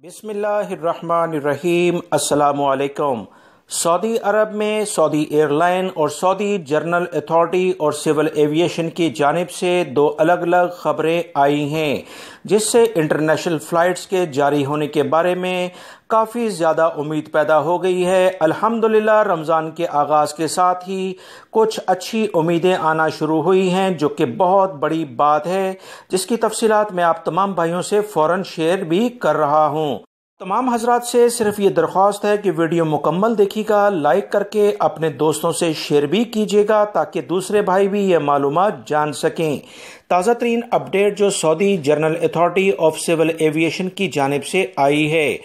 بسم اللہ الرحمن الرحیم۔ السلام علیکم۔ سعودی عرب میں سعودی ایئر لائن اور سعودی جنرل اتھارٹی اور سول ایویشن کی جانب سے دو الگ الگ خبریں آئی ہیں، جس سے انٹرنیشنل فلائٹس کے جاری ہونے کے بارے میں کافی زیادہ امید پیدا ہو گئی ہے۔ الحمدللہ رمضان کے آغاز کے ساتھ ہی کچھ اچھی امیدیں آنا شروع ہوئی ہیں، جو کہ بہت بڑی بات ہے، جس کی تفصیلات میں آپ تمام بھائیوں سے فوراً شیئر بھی کر رہا ہوں۔ تمام حضرات سے صرف یہ درخواست ہے کہ ویڈیو مکمل دیکھیے گا، لائک کر کے اپنے دوستوں سے شیئر بھی کیجیے گا تاکہ دوسرے بھائی بھی یہ معلومات جان سکیں۔ تازہ ترین اپڈیٹ جو Saudi General Authority of Civil Aviation کی جانب سے آئی ہے،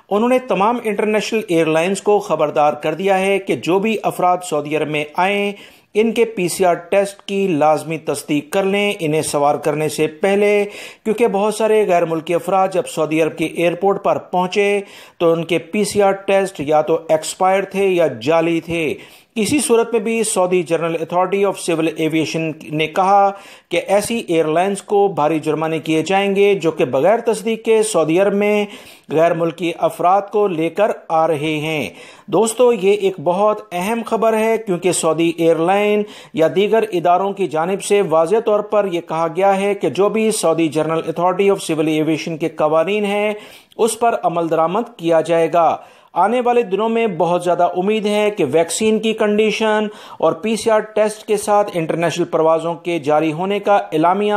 انہوں نے تمام انٹرنیشنل ایئر لائنز کو خبردار کر دیا ہے کہ جو بھی افراد سعودی عرب میں آئیں ان کے PCR ٹیسٹ کی لازمی تصدیق کر لیں انہیں سوار کرنے سے پہلے، کیونکہ بہت سارے غیر ملکی افراد جب سعودی عرب کے ایئرپورٹ پر پہنچے تو ان کے PCR ٹیسٹ یا تو ایکسپائر تھے یا جعلی تھے۔ کسی صورت میں بھی Saudi General Authority of Civil Aviation نے کہا کہ ایسی ایئر لائنز کو بھاری جرمانے کیے جائیں گے جو کہ بغیر تصدیق کے سعودی عرب میں غیر ملکی افراد کو لے کر آ رہے ہیں۔ دوستو، یہ ایک بہت اہم خبر ہے، کیونکہ سعودی ایئر لائن یا دیگر اداروں کی جانب سے واضح طور پر یہ کہا گیا ہے کہ جو بھی Saudi General Authority of Civil Aviation کے قوانین ہیں اس پر عمل درآمد کیا جائے گا۔ آنے والے دنوں میں بہت زیادہ امید ہے کہ ویکسین کی کنڈیشن اور PCR ٹیسٹ کے ساتھ انٹرنیشنل پروازوں کے جاری ہونے کا اعلامیہ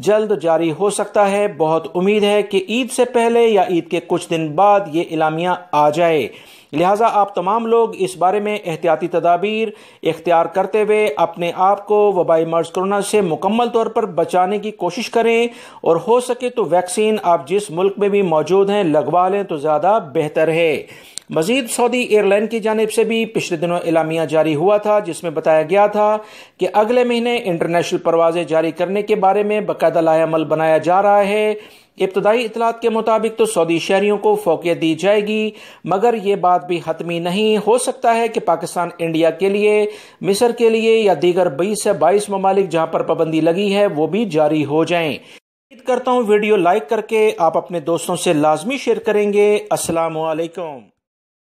جلد جاری ہو سکتا ہے۔ بہت امید ہے کہ عید سے پہلے یا عید کے کچھ دن بعد یہ اعلامیہ آ جائے، لہٰذا آپ تمام لوگ اس بارے میں احتیاطی تدابیر اختیار کرتے ہوئے اپنے آپ کو وبائی مرض کرونا سے مکمل طور پر بچانے کی کوشش کریں، اور ہو سکے تو ویکسین آپ جس ملک میں بھی موجود ہیں لگوا لیں تو زیادہ بہتر ہے۔ مزید سعودی ایئر لائن کی جانب سے بھی پچھلے دنوں اعلامیہ جاری ہوا تھا، جس میں بتایا گیا تھا کہ اگلے مہینے انٹرنیشنل پروازیں جاری کرنے کے بارے میں باقاعدہ لائحہ عمل بنایا جا رہا ہے۔ ابتدائی اطلاعات کے مطابق تو سعودی شہریوں کو فوقیت دی جائے گی، مگر یہ بات بھی حتمی نہیں ہو سکتا ہے کہ پاکستان انڈیا کے لیے، مصر کے لیے یا دیگر 20 سے 22 ممالک جہاں پر پابندی لگی ہے وہ بھی جاری ہو جائیں۔ امید کرتا ہوں ویڈیو لائک کر کے آپ اپنے دوستوں سے لازمی شیئر کریں گے۔ السلام علیکم۔